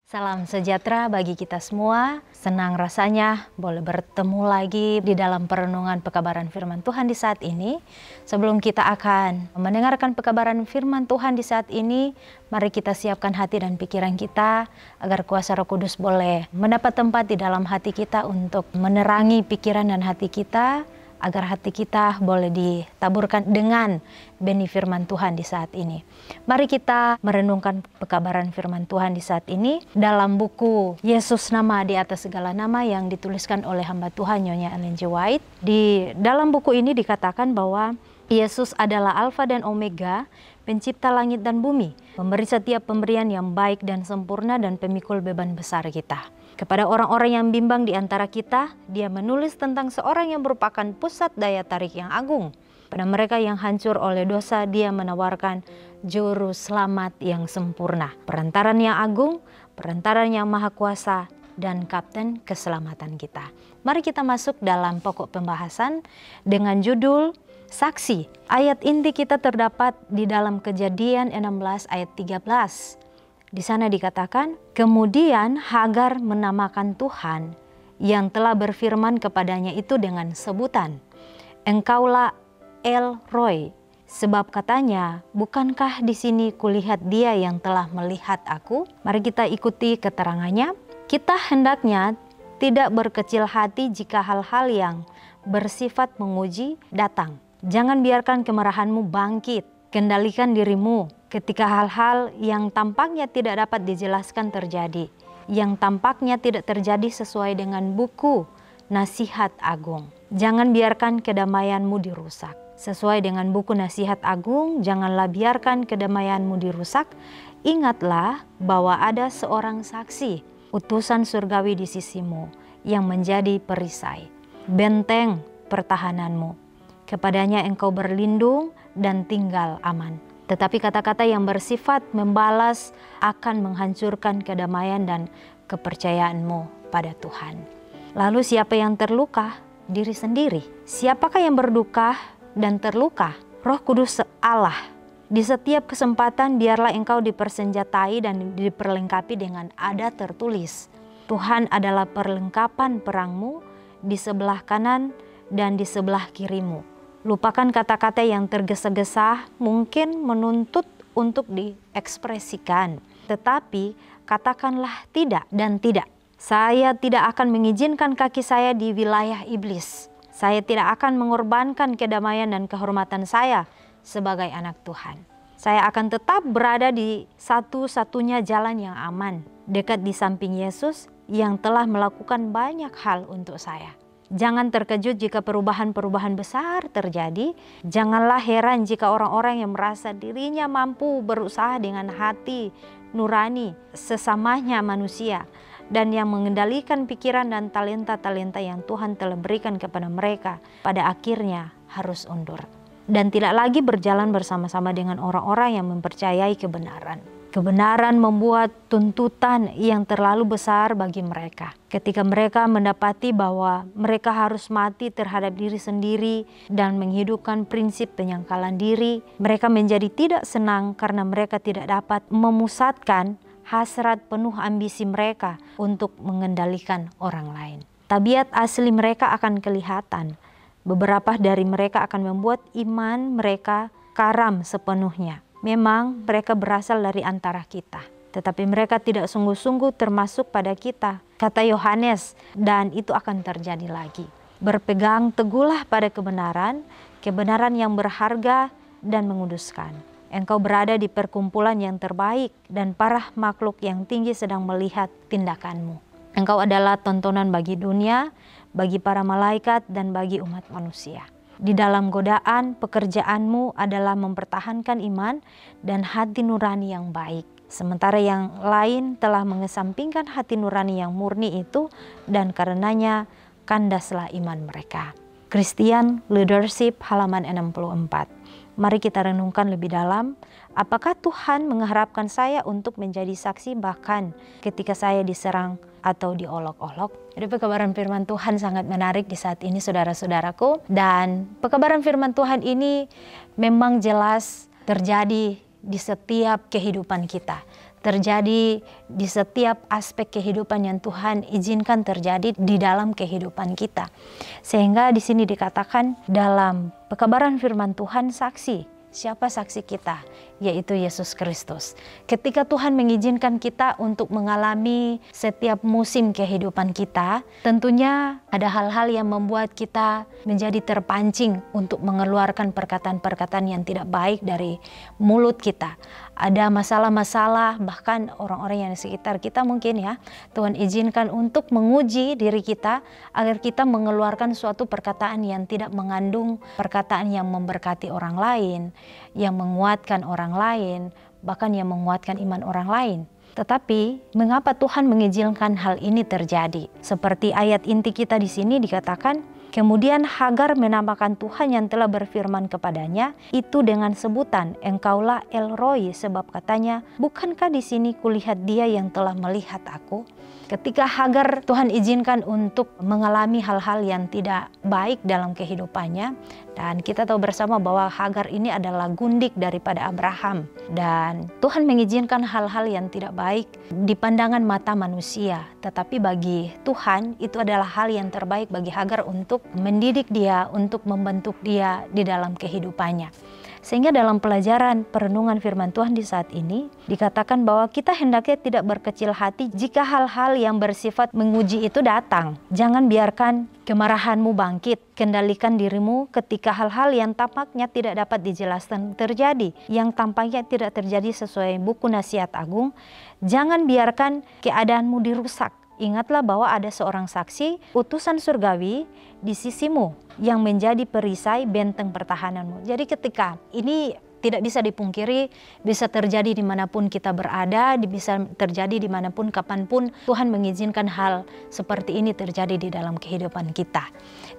Salam sejahtera bagi kita semua. Senang rasanya boleh bertemu lagi di dalam perenungan pekabaran firman Tuhan di saat ini. Sebelum kita akan mendengarkan pekabaran firman Tuhan di saat ini, mari kita siapkan hati dan pikiran kita agar kuasa Roh Kudus boleh mendapat tempat di dalam hati kita untuk menerangi pikiran dan hati kita, agar hati kita boleh ditaburkan dengan benih firman Tuhan di saat ini. Mari kita merenungkan pekabaran firman Tuhan di saat ini dalam buku Yesus Nama di Atas Segala Nama yang dituliskan oleh hamba Tuhan Nyonya Ellen G. White. Di dalam buku ini dikatakan bahwa Yesus adalah Alfa dan Omega, pencipta langit dan bumi, memberi setiap pemberian yang baik dan sempurna dan pemikul beban besar kita. Kepada orang-orang yang bimbang di antara kita, dia menulis tentang seorang yang merupakan pusat daya tarik yang agung. Pada mereka yang hancur oleh dosa, dia menawarkan juru selamat yang sempurna, perantaran yang agung, perantaran yang maha kuasa, dan kapten keselamatan kita. Mari kita masuk dalam pokok pembahasan dengan judul Saksi. Ayat inti kita terdapat di dalam Kejadian 16 ayat 13. Di sana dikatakan, kemudian Hagar menamakan Tuhan yang telah berfirman kepadanya itu dengan sebutan, Engkaulah El Roi, sebab katanya, bukankah di sini kulihat dia yang telah melihat aku? Mari kita ikuti keterangannya. Kita hendaknya tidak berkecil hati jika hal-hal yang bersifat menguji datang. Jangan biarkan kemarahanmu bangkit. Kendalikan dirimu ketika hal-hal yang tampaknya tidak dapat dijelaskan terjadi, yang tampaknya tidak terjadi sesuai dengan buku Nasihat Agung. Jangan biarkan kedamaianmu dirusak. Sesuai dengan buku Nasihat Agung, janganlah biarkan kedamaianmu dirusak. Ingatlah bahwa ada seorang saksi, utusan surgawi di sisimu, yang menjadi perisai, benteng pertahananmu. Kepadanya engkau berlindung dan tinggal aman. Tetapi kata-kata yang bersifat membalas akan menghancurkan kedamaian dan kepercayaanmu pada Tuhan. Lalu siapa yang terluka? Diri sendiri. Siapakah yang berduka dan terluka? Roh Kudus Allah. Di setiap kesempatan biarlah engkau dipersenjatai dan diperlengkapi dengan ada tertulis. Tuhan adalah perlengkapan perangmu di sebelah kanan dan di sebelah kirimu. Lupakan kata-kata yang tergesa-gesa mungkin menuntut untuk diekspresikan. Tetapi katakanlah tidak dan tidak. Saya tidak akan mengizinkan kaki saya di wilayah iblis. Saya tidak akan mengorbankan kedamaian dan kehormatan saya sebagai anak Tuhan. Saya akan tetap berada di satu-satunya jalan yang aman, dekat di samping Yesus yang telah melakukan banyak hal untuk saya. Jangan terkejut jika perubahan-perubahan besar terjadi. Janganlah heran jika orang-orang yang merasa dirinya mampu berusaha dengan hati nurani sesamanya manusia dan yang mengendalikan pikiran dan talenta-talenta yang Tuhan telah berikan kepada mereka pada akhirnya harus undur dan tidak lagi berjalan bersama-sama dengan orang-orang yang mempercayai kebenaran. Kebenaran membuat tuntutan yang terlalu besar bagi mereka. Ketika mereka mendapati bahwa mereka harus mati terhadap diri sendiri dan menghidupkan prinsip penyangkalan diri, mereka menjadi tidak senang karena mereka tidak dapat memusatkan hasrat penuh ambisi mereka untuk mengendalikan orang lain. Tabiat asli mereka akan kelihatan. Beberapa dari mereka akan membuat iman mereka karam sepenuhnya. Memang mereka berasal dari antara kita, tetapi mereka tidak sungguh-sungguh termasuk pada kita, kata Yohanes, dan itu akan terjadi lagi. Berpegang teguhlah pada kebenaran, kebenaran yang berharga dan menguduskan. Engkau berada di perkumpulan yang terbaik dan para makhluk yang tinggi sedang melihat tindakanmu. Engkau adalah tontonan bagi dunia, bagi para malaikat dan bagi umat manusia. Di dalam godaan, pekerjaanmu adalah mempertahankan iman dan hati nurani yang baik. Sementara yang lain telah mengesampingkan hati nurani yang murni itu dan karenanya kandaslah iman mereka. Christian Leadership halaman 64. Mari kita renungkan lebih dalam, apakah Tuhan mengharapkan saya untuk menjadi saksi bahkan ketika saya diserang atau diolok-olok? Jadi pekabaran firman Tuhan sangat menarik di saat ini saudara-saudaraku. Dan pekabaran firman Tuhan ini memang jelas terjadi di setiap kehidupan kita. terjadi di setiap aspek kehidupan yang Tuhan izinkan terjadi di dalam kehidupan kita. Sehingga di sini dikatakan dalam pekabaran firman Tuhan saksi. Siapa saksi kita? Yaitu Yesus Kristus. Ketika Tuhan mengizinkan kita untuk mengalami setiap musim kehidupan kita, tentunya ada hal-hal yang membuat kita menjadi terpancing untuk mengeluarkan perkataan-perkataan yang tidak baik dari mulut kita. Ada masalah-masalah, bahkan orang-orang yang di sekitar kita mungkin ya, Tuhan izinkan untuk menguji diri kita agar kita mengeluarkan suatu perkataan yang tidak mengandung perkataan yang memberkati orang lain, yang menguatkan orang lain, bahkan yang menguatkan iman orang lain. Tetapi mengapa Tuhan mengizinkan hal ini terjadi? Seperti ayat inti kita di sini dikatakan, kemudian Hagar menamakan Tuhan yang telah berfirman kepadanya itu dengan sebutan, engkaulah El Roi, sebab katanya, bukankah di sini kulihat dia yang telah melihat aku? Ketika Hagar Tuhan izinkan untuk mengalami hal-hal yang tidak baik dalam kehidupannya, dan kita tahu bersama bahwa Hagar ini adalah gundik daripada Abraham, dan Tuhan mengizinkan hal-hal yang tidak baik di pandangan mata manusia, tetapi bagi Tuhan itu adalah hal yang terbaik bagi Hagar untuk mendidik dia, untuk membentuk dia di dalam kehidupannya. Sehingga dalam pelajaran perenungan firman Tuhan di saat ini dikatakan bahwa kita hendaknya tidak berkecil hati jika hal-hal yang bersifat menguji itu datang. Jangan biarkan kemarahanmu bangkit, kendalikan dirimu ketika hal-hal yang tampaknya tidak dapat dijelaskan terjadi, yang tampaknya tidak terjadi sesuai buku nasihat agung. Jangan biarkan keadaanmu dirusak. Ingatlah bahwa ada seorang saksi, utusan surgawi di sisimu yang menjadi perisai benteng pertahananmu. Jadi ketika ini tidak bisa dipungkiri, bisa terjadi dimanapun kita berada, bisa terjadi dimanapun, kapanpun Tuhan mengizinkan hal seperti ini terjadi di dalam kehidupan kita.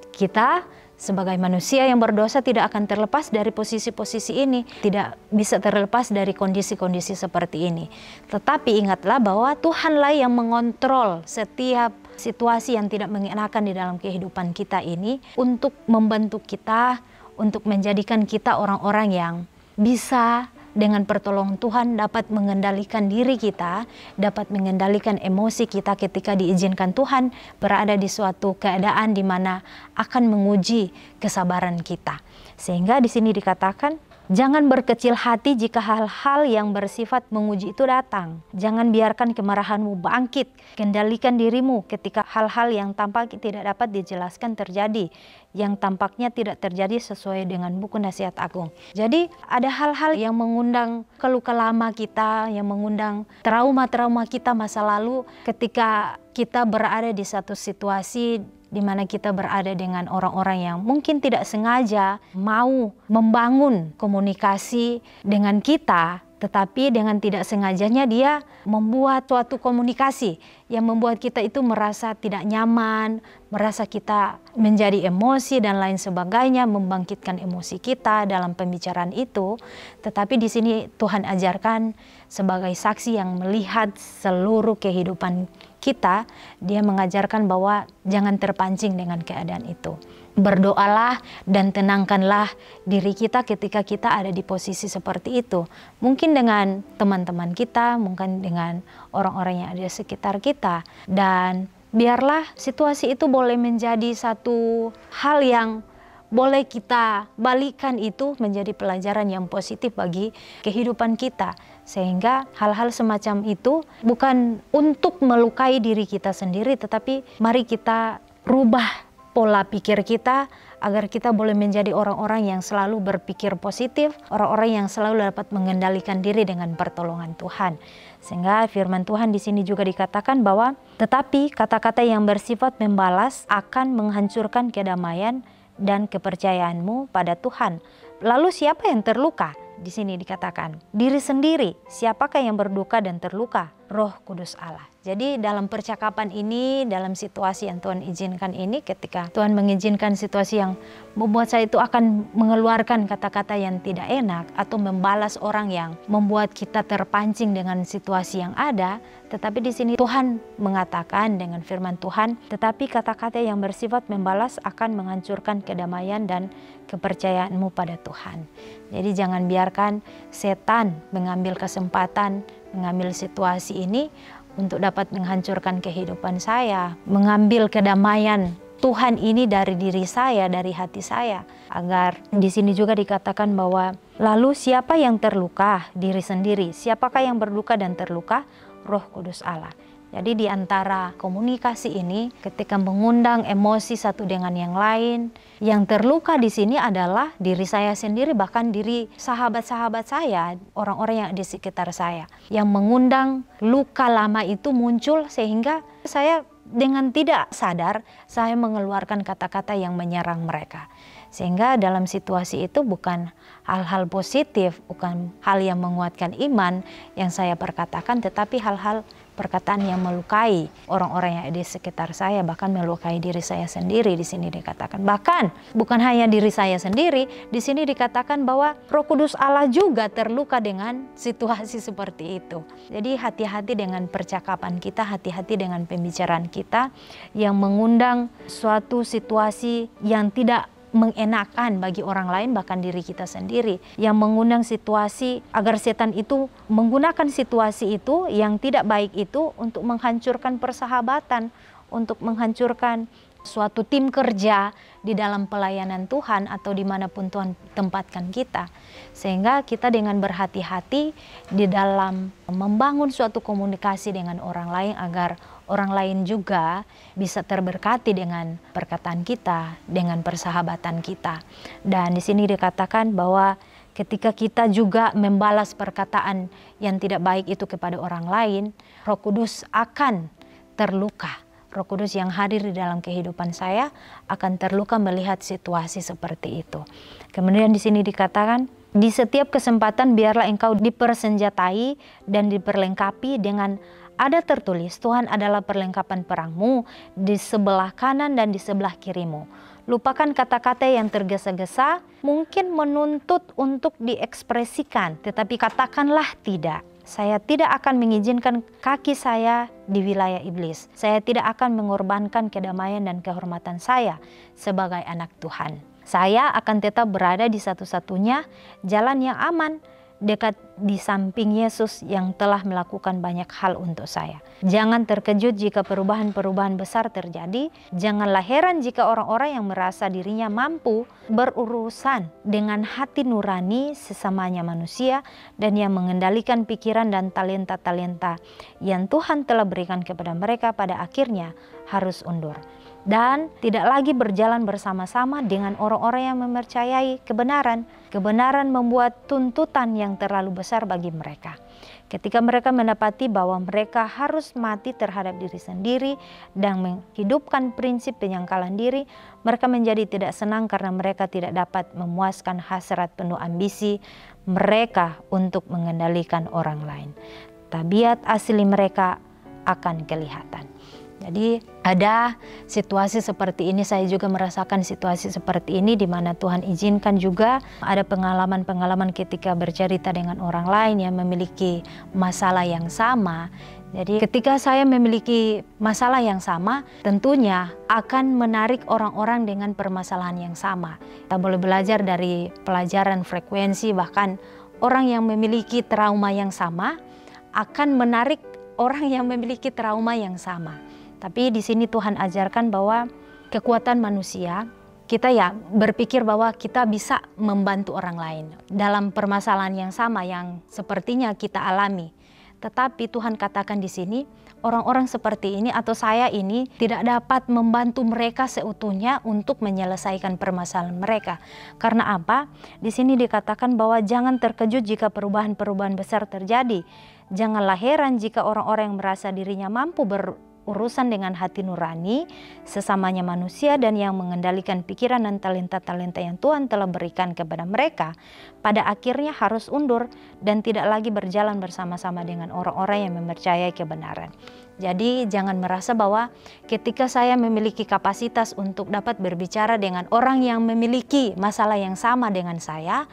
Kita sebagai manusia yang berdosa tidak akan terlepas dari posisi-posisi ini, tidak bisa terlepas dari kondisi-kondisi seperti ini. Tetapi ingatlah bahwa Tuhanlah yang mengontrol setiap situasi yang tidak mengenakan di dalam kehidupan kita ini untuk membentuk kita, untuk menjadikan kita orang-orang yang bisa dengan pertolongan Tuhan dapat mengendalikan diri kita, dapat mengendalikan emosi kita ketika diizinkan Tuhan berada di suatu keadaan di mana akan menguji kesabaran kita. Sehingga di sini dikatakan, jangan berkecil hati jika hal-hal yang bersifat menguji itu datang. Jangan biarkan kemarahanmu bangkit. Kendalikan dirimu ketika hal-hal yang tampaknya tidak dapat dijelaskan terjadi, yang tampaknya tidak terjadi sesuai dengan buku nasihat agung. Jadi ada hal-hal yang mengundang keluka lama kita, yang mengundang trauma-trauma kita masa lalu ketika kita berada di satu situasi di mana kita berada dengan orang-orang yang mungkin tidak sengaja mau membangun komunikasi dengan kita, tetapi dengan tidak sengajanya dia membuat suatu komunikasi yang membuat kita itu merasa tidak nyaman, merasa kita menjadi emosi dan lain sebagainya, membangkitkan emosi kita dalam pembicaraan itu. Tetapi di sini Tuhan ajarkan sebagai saksi yang melihat seluruh kehidupan kita, dia mengajarkan bahwa jangan terpancing dengan keadaan itu. Berdoalah dan tenangkanlah diri kita ketika kita ada di posisi seperti itu. Mungkin dengan teman-teman kita, mungkin dengan orang-orang yang ada di sekitar kita. Dan biarlah situasi itu boleh menjadi satu hal yang boleh kita balikan itu menjadi pelajaran yang positif bagi kehidupan kita. Sehingga hal-hal semacam itu bukan untuk melukai diri kita sendiri, tetapi mari kita rubah pola pikir kita agar kita boleh menjadi orang-orang yang selalu berpikir positif, orang-orang yang selalu dapat mengendalikan diri dengan pertolongan Tuhan. Sehingga firman Tuhan di sini juga dikatakan bahwa tetapi kata-kata yang bersifat membalas akan menghancurkan kedamaian dan kepercayaanmu pada Tuhan. Lalu siapa yang terluka? Di sini dikatakan diri sendiri. Siapakah yang berduka dan terluka? Roh Kudus Allah. Jadi dalam percakapan ini, dalam situasi yang Tuhan izinkan ini, ketika Tuhan mengizinkan situasi yang membuat saya itu akan mengeluarkan kata-kata yang tidak enak atau membalas orang yang membuat kita terpancing dengan situasi yang ada, tetapi di sini Tuhan mengatakan dengan firman Tuhan, tetapi kata-kata yang bersifat membalas akan menghancurkan kedamaian dan kepercayaanmu pada Tuhan. Jadi jangan biarkan setan mengambil kesempatan mengambil situasi ini untuk dapat menghancurkan kehidupan saya, mengambil kedamaian Tuhan ini dari diri saya, dari hati saya. Agar di sini juga dikatakan bahwa lalu siapa yang terluka? Diri sendiri. Siapakah yang berluka dan terluka? Roh Kudus Allah. Jadi di antara komunikasi ini, ketika mengundang emosi satu dengan yang lain, yang terluka di sini adalah diri saya sendiri, bahkan diri sahabat-sahabat saya, orang-orang yang di sekitar saya. Yang mengundang luka lama itu muncul sehingga saya dengan tidak sadar, saya mengeluarkan kata-kata yang menyerang mereka. Sehingga dalam situasi itu bukan hal-hal positif, bukan hal yang menguatkan iman yang saya perkatakan, tetapi hal-hal perkataan yang melukai orang-orang yang di sekitar saya, bahkan melukai diri saya sendiri. Di sini dikatakan, bahkan bukan hanya diri saya sendiri, di sini dikatakan bahwa Roh Kudus Allah juga terluka dengan situasi seperti itu. Jadi hati-hati dengan percakapan kita, hati-hati dengan pembicaraan kita yang mengundang suatu situasi yang tidak mengenakan bagi orang lain, bahkan diri kita sendiri, yang mengundang situasi agar setan itu menggunakan situasi itu yang tidak baik itu untuk menghancurkan persahabatan, untuk menghancurkan suatu tim kerja di dalam pelayanan Tuhan atau dimanapun Tuhan tempatkan kita. Sehingga kita dengan berhati-hati di dalam membangun suatu komunikasi dengan orang lain agar orang lain juga bisa terberkati dengan perkataan kita, dengan persahabatan kita. Dan di sini dikatakan bahwa ketika kita juga membalas perkataan yang tidak baik itu kepada orang lain, Roh Kudus akan terluka. Roh Kudus yang hadir di dalam kehidupan saya akan terluka melihat situasi seperti itu. Kemudian di sini dikatakan, di setiap kesempatan biarlah engkau dipersenjatai dan diperlengkapi dengan ada tertulis, Tuhan adalah perlengkapan perangmu di sebelah kanan dan di sebelah kirimu. Lupakan kata-kata yang tergesa-gesa, mungkin menuntut untuk diekspresikan, tetapi katakanlah tidak. Saya tidak akan mengizinkan kaki saya di wilayah iblis. Saya tidak akan mengorbankan kedamaian dan kehormatan saya sebagai anak Tuhan. Saya akan tetap berada di satu-satunya jalan yang aman, dekat di samping Yesus yang telah melakukan banyak hal untuk saya. Jangan terkejut jika perubahan-perubahan besar terjadi. Janganlah heran jika orang-orang yang merasa dirinya mampu berurusan dengan hati nurani sesamanya manusia dan yang mengendalikan pikiran dan talenta-talenta yang Tuhan telah berikan kepada mereka pada akhirnya harus undur. Dan tidak lagi berjalan bersama-sama dengan orang-orang yang mempercayai kebenaran. Kebenaran membuat tuntutan yang terlalu besar bagi mereka. Ketika mereka mendapati bahwa mereka harus mati terhadap diri sendiri dan menghidupkan prinsip penyangkalan diri, mereka menjadi tidak senang karena mereka tidak dapat memuaskan hasrat penuh ambisi mereka untuk mengendalikan orang lain. Tabiat asli mereka akan kelihatan. Jadi ada situasi seperti ini, saya juga merasakan situasi seperti ini di mana Tuhan izinkan juga ada pengalaman-pengalaman ketika bercerita dengan orang lain yang memiliki masalah yang sama. Jadi ketika saya memiliki masalah yang sama, tentunya akan menarik orang-orang dengan permasalahan yang sama. Kita boleh belajar dari pelajaran frekuensi, bahkan orang yang memiliki trauma yang sama akan menarik orang yang memiliki trauma yang sama. Tapi di sini Tuhan ajarkan bahwa kekuatan manusia, kita ya berpikir bahwa kita bisa membantu orang lain dalam permasalahan yang sama yang sepertinya kita alami. Tetapi Tuhan katakan di sini, orang-orang seperti ini atau saya ini tidak dapat membantu mereka seutuhnya untuk menyelesaikan permasalahan mereka. Karena apa? Di sini dikatakan bahwa jangan terkejut jika perubahan-perubahan besar terjadi. Janganlah heran jika orang-orang yang merasa dirinya mampu berurusan dengan hati nurani sesamanya manusia dan yang mengendalikan pikiran dan talenta-talenta yang Tuhan telah berikan kepada mereka pada akhirnya harus undur dan tidak lagi berjalan bersama-sama dengan orang-orang yang mempercayai kebenaran. Jadi jangan merasa bahwa ketika saya memiliki kapasitas untuk dapat berbicara dengan orang yang memiliki masalah yang sama dengan saya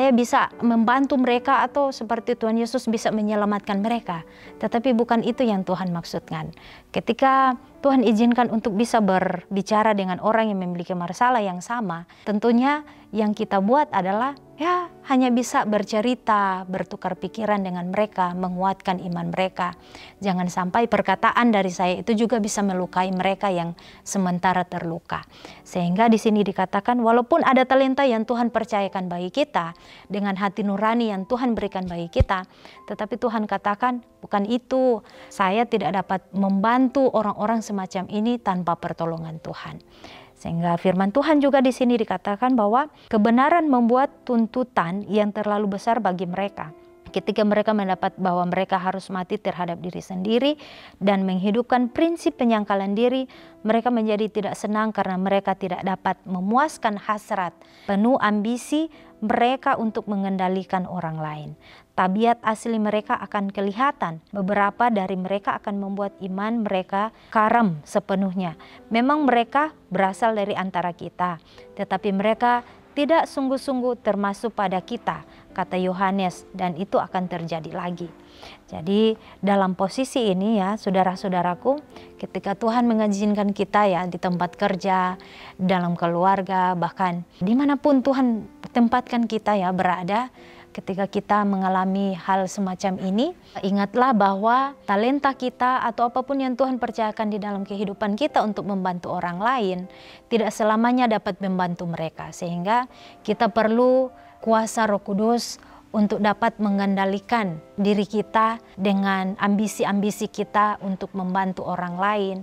bisa membantu mereka atau seperti Tuhan Yesus bisa menyelamatkan mereka. Tetapi bukan itu yang Tuhan maksudkan. Ketika Tuhan izinkan untuk bisa berbicara dengan orang yang memiliki masalah yang sama, tentunya yang kita buat adalah ya hanya bisa bercerita, bertukar pikiran dengan mereka, menguatkan iman mereka. Jangan sampai perkataan dari saya itu juga bisa melukai mereka yang sementara terluka. Sehingga di sini dikatakan walaupun ada talenta yang Tuhan percayakan bagi kita, dengan hati nurani yang Tuhan berikan bagi kita, tetapi Tuhan katakan bukan itu. Saya tidak dapat membantu orang-orang semacam ini tanpa pertolongan Tuhan. Sehingga firman Tuhan juga di sini dikatakan bahwa kebenaran membuat tuntutan yang terlalu besar bagi mereka. Ketika mereka mendapat bahwa mereka harus mati terhadap diri sendiri dan menghidupkan prinsip penyangkalan diri, mereka menjadi tidak senang karena mereka tidak dapat memuaskan hasrat penuh ambisi mereka untuk mengendalikan orang lain. Tabiat asli mereka akan kelihatan. Beberapa dari mereka akan membuat iman mereka karam sepenuhnya. Memang mereka berasal dari antara kita, tetapi mereka tidak sungguh-sungguh termasuk pada kita, kata Yohanes, dan itu akan terjadi lagi. Jadi dalam posisi ini ya saudara-saudaraku, ketika Tuhan mengizinkan kita ya di tempat kerja, dalam keluarga, bahkan dimanapun Tuhan tempatkan kita ya berada, ketika kita mengalami hal semacam ini, ingatlah bahwa talenta kita atau apapun yang Tuhan percayakan di dalam kehidupan kita untuk membantu orang lain, tidak selamanya dapat membantu mereka. Sehingga kita perlu kuasa Roh Kudus untuk dapat mengendalikan diri kita dengan ambisi-ambisi kita untuk membantu orang lain.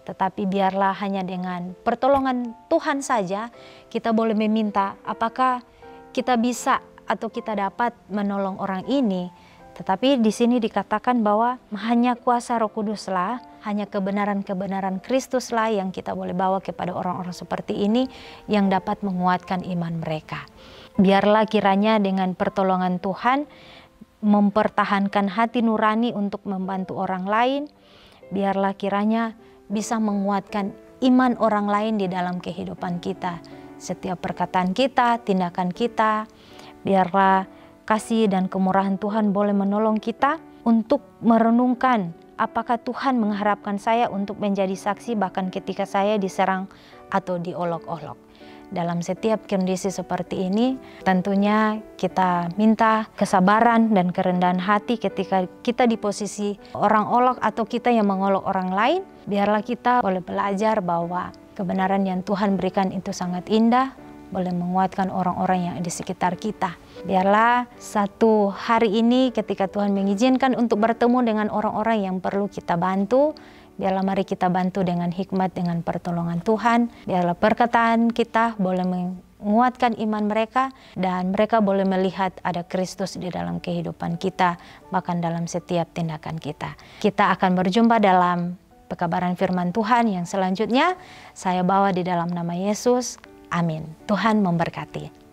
Tetapi biarlah hanya dengan pertolongan Tuhan saja kita boleh meminta apakah kita bisa atau kita dapat menolong orang ini. Tetapi di sini dikatakan bahwa hanya kuasa Roh Kuduslah, hanya kebenaran-kebenaran Kristuslah yang kita boleh bawa kepada orang-orang seperti ini yang dapat menguatkan iman mereka. Biarlah kiranya dengan pertolongan Tuhan mempertahankan hati nurani untuk membantu orang lain. Biarlah kiranya bisa menguatkan iman orang lain di dalam kehidupan kita. Setiap perkataan kita, tindakan kita, biarlah kasih dan kemurahan Tuhan boleh menolong kita untuk merenungkan apakah Tuhan mengharapkan saya untuk menjadi saksi bahkan ketika saya diserang atau diolok-olok. Dalam setiap kondisi seperti ini, tentunya kita minta kesabaran dan kerendahan hati ketika kita di posisi orang olok atau kita yang mengolok orang lain. Biarlah kita boleh belajar bahwa kebenaran yang Tuhan berikan itu sangat indah, boleh menguatkan orang-orang yang di sekitar kita. Biarlah satu hari ini ketika Tuhan mengizinkan untuk bertemu dengan orang-orang yang perlu kita bantu, biarlah mari kita bantu dengan hikmat, dengan pertolongan Tuhan. Biarlah perkataan kita boleh menguatkan iman mereka dan mereka boleh melihat ada Kristus di dalam kehidupan kita, bahkan dalam setiap tindakan kita. Kita akan berjumpa dalam pekabaran firman Tuhan yang selanjutnya. Saya bawa di dalam nama Yesus. Amin. Tuhan memberkati.